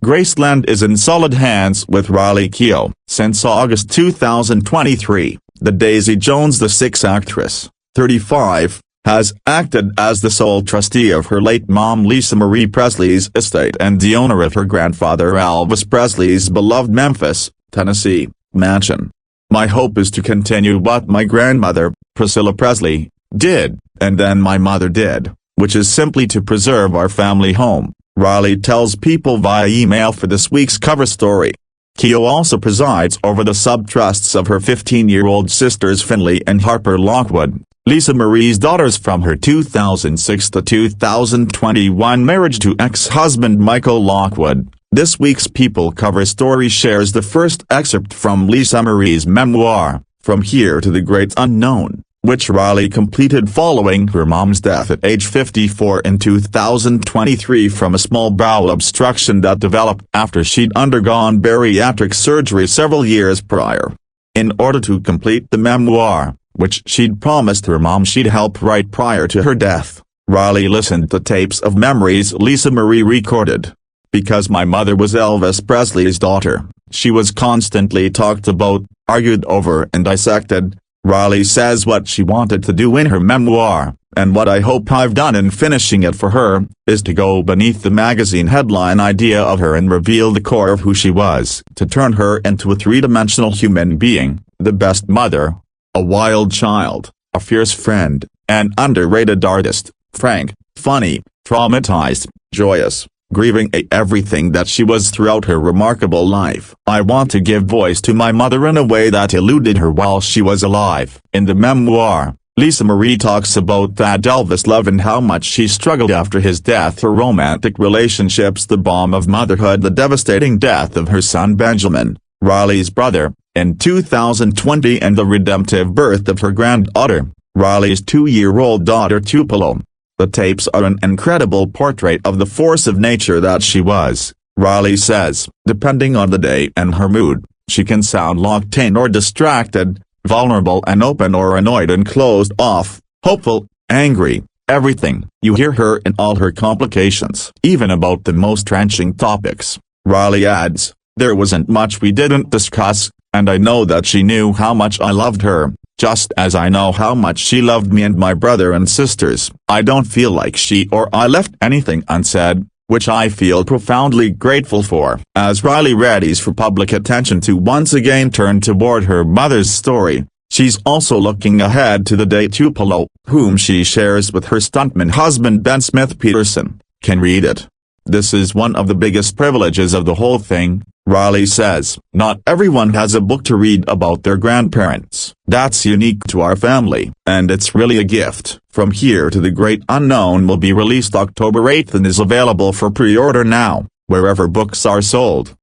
Graceland is in solid hands with Riley Keough. Since August 2023, the Daisy Jones the Six actress, 35, has acted as the sole trustee of her late mom Lisa Marie Presley's estate and the owner of her grandfather Elvis Presley's beloved Memphis, Tennessee, mansion. "My hope is to continue what my grandmother, Priscilla Presley, did, and then my mother did, which is simply to preserve our family home," Riley tells People via email for this week's cover story. Keough also presides over the sub-trusts of her 15-year-old sisters Finley and Harper Lockwood, Lisa Marie's daughters from her 2006 to 2021 marriage to ex-husband Michael Lockwood. This week's People cover story shares the first excerpt from Lisa Marie's memoir, From Here to the Great Unknown, which Riley completed following her mom's death at age 54 in 2023 from a small bowel obstruction that developed after she'd undergone bariatric surgery several years prior. In order to complete the memoir, which she'd promised her mom she'd help write prior to her death, Riley listened to tapes of memories Lisa Marie recorded. "Because my mother was Elvis Presley's daughter, she was constantly talked about, argued over and dissected," Riley says. "What she wanted to do in her memoir, and what I hope I've done in finishing it for her, is to go beneath the magazine headline idea of her and reveal the core of who she was, to turn her into a three-dimensional human being, the best mother, a wild child, a fierce friend, an underrated artist, frank, funny, traumatized, joyous, grieving everything that she was throughout her remarkable life. I want to give voice to my mother in a way that eluded her while she was alive." In the memoir, Lisa Marie talks about that Elvis love and how much she struggled after his death, her romantic relationships, the bomb of motherhood, the devastating death of her son Benjamin, Riley's brother, in 2020, and the redemptive birth of her granddaughter, Riley's 2-year-old daughter Tupelo. "The tapes are an incredible portrait of the force of nature that she was," Riley says. "Depending on the day and her mood, she can sound locked in or distracted, vulnerable and open or annoyed and closed off, hopeful, angry, everything. You hear her in all her complications, even about the most trenching topics." Riley adds, "There wasn't much we didn't discuss, and I know that she knew how much I loved her, just as I know how much she loved me and my brother and sisters. I don't feel like she or I left anything unsaid, which I feel profoundly grateful for." As Riley readies for public attention to once again turn toward her mother's story, she's also looking ahead to the day Tupelo, whom she shares with her stuntman husband Ben Smith Peterson, can read it. "This is one of the biggest privileges of the whole thing," Riley says. "Not everyone has a book to read about their grandparents. That's unique to our family, and it's really a gift." From Here to the Great Unknown will be released October 8th and is available for pre-order now, wherever books are sold.